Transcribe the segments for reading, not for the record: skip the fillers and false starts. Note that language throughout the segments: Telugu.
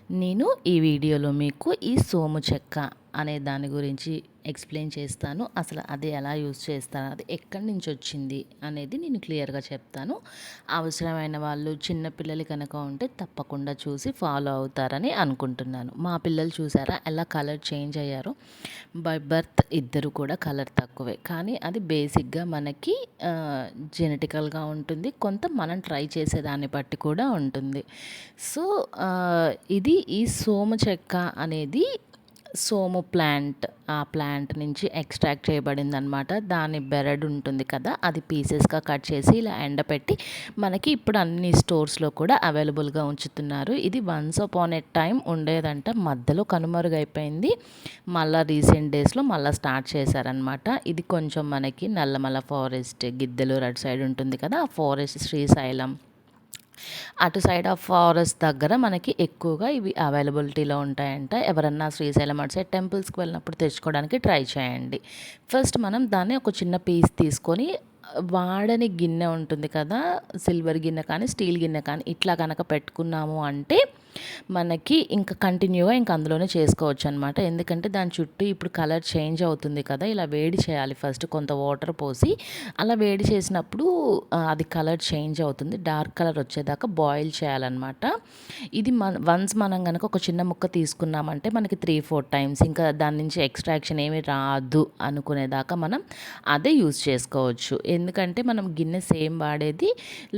నేను ఈ వీడియోలో మీకు ఈ సోము చెక్క అనే దాని గురించి ఎక్స్ప్లెయిన్ చేస్తాను. అసలు అది ఎలా యూజ్ చేస్తాను, అది ఎక్కడి నుంచి వచ్చింది అనేది నేను క్లియర్గా చెప్తాను. అవసరమైన వాళ్ళు చిన్నపిల్లలు కనుక ఉంటే తప్పకుండా చూసి ఫాలో అవుతారని అనుకుంటున్నాను. మా పిల్లలు చూసారా ఎలా కలర్ చేంజ్ అయ్యారో. బై బర్త్ ఇద్దరు కూడా కలర్ తక్కువే, కానీ అది బేసిక్గా మనకి జెనెటికల్గా ఉంటుంది, కొంత మనం ట్రై చేసేదాన్ని బట్టి కూడా ఉంటుంది. సో ఇది ఈ సోము చెక్క అనేది సోము ప్లాంట్, ఆ ప్లాంట్ నుంచి ఎక్స్ట్రాక్ట్ చేయబడింది అనమాట. దాని బెరడ్ ఉంటుంది కదా, అది పీసెస్గా కట్ చేసి ఇలా ఎండపెట్టి మనకి ఇప్పుడు అన్ని స్టోర్స్లో కూడా అవైలబుల్గా ఉంచుతున్నారు. ఇది వన్స్ అపాన్ ఏ టైం ఉండేదంట, మధ్యలో కనుమరుగైపోయింది. మళ్ళీ రీసెంట్ డేస్లో మళ్ళీ స్టార్ట్ చేశారనమాట. ఇది కొంచెం మనకి నల్లమల ఫారెస్ట్, గిద్దలూరు అటు సైడ్ ఉంటుంది కదా, ఆ ఫారెస్ట్ శ్రీశైలం అటు సైడ్ ఆఫ్ ఫారెస్ట్ దగ్గర మనకి ఎక్కువగా ఇవి అవైలబిలిటీలో ఉంటాయంట. ఎవరన్నా శ్రీశైలం అటు సైడ్ టెంపుల్స్కి వెళ్ళినప్పుడు తెచ్చుకోవడానికి ట్రై చేయండి. ఫస్ట్ మనం దాన్ని ఒక చిన్న పీస్ తీసుకొని, వాడని గిన్నె ఉంటుంది కదా, సిల్వర్ గిన్నె కానీ స్టీల్ గిన్నె కానీ ఇట్లా కనుక పెట్టుకున్నాము అంటే మనకి ఇంకా కంటిన్యూగా ఇంకా అందులోనే చేసుకోవచ్చు అనమాట. ఎందుకంటే దాని చుట్టూ ఇప్పుడు కలర్ చేంజ్ అవుతుంది కదా, ఇలా వేడి చేయాలి ఫస్ట్ కొంత వాటర్ పోసి. అలా వేడి చేసినప్పుడు అది కలర్ చేంజ్ అవుతుంది, డార్క్ కలర్ వచ్చేదాకా బాయిల్ చేయాలన్నమాట. ఇది వన్స్ మనం కనుక ఒక చిన్న ముక్క తీసుకున్నామంటే మనకి 3-4 టైమ్స్ ఇంకా దాని నుంచి ఎక్స్ట్రాక్షన్ ఏమీ రాదు అనుకునేదాకా మనం అదే యూజ్ చేసుకోవచ్చు. ఎందుకంటే మనం గిన్నె సేమ్ వాడేది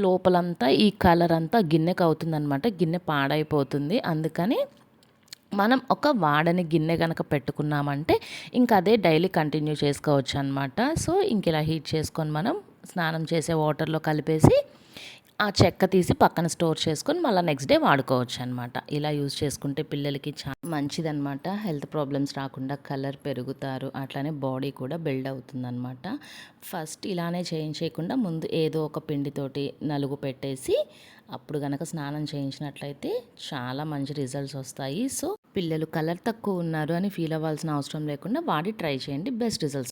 లోపలంతా ఈ కలర్ అంతా గిన్నెకి అవుతుందన్నమాట, గిన్నె పాడైపోతుంది. అందుకని మనం ఒక వాడని గిన్నె కనుక పెట్టుకున్నామంటే ఇంకా అదే డైలీ కంటిన్యూ చేసుకోవచ్చు అనమాట. సో ఇంక ఇలా హీట్ చేసుకొని మనం స్నానం చేసే వాటర్లో కలిపేసి ఆ చెక్క తీసి పక్కన స్టోర్ చేసుకొని మళ్ళీ నెక్స్ట్ డే వాడుకోవచ్చు అనమాట. ఇలా యూజ్ చేసుకుంటే పిల్లలకి చాలా మంచిదన్నమాట. హెల్త్ ప్రాబ్లమ్స్ రాకుండా కలర్ పెరుగుతారు, అట్లానే బాడీ కూడా బిల్డ్ అవుతుందన్నమాట. ఫస్ట్ ఇలానే చేయించకుండా ముందు ఏదో ఒక పిండితోటి నలుగు పెట్టేసి అప్పుడు కనుక స్నానం చేయించినట్లయితే చాలా మంచి రిజల్ట్స్ వస్తాయి. సో పిల్లలు కలర్ తక్కువ ఉన్నారు అని ఫీల్ అవ్వాల్సిన అవసరం లేకుండా వాడి ట్రై చేయండి, బెస్ట్ రిజల్ట్స్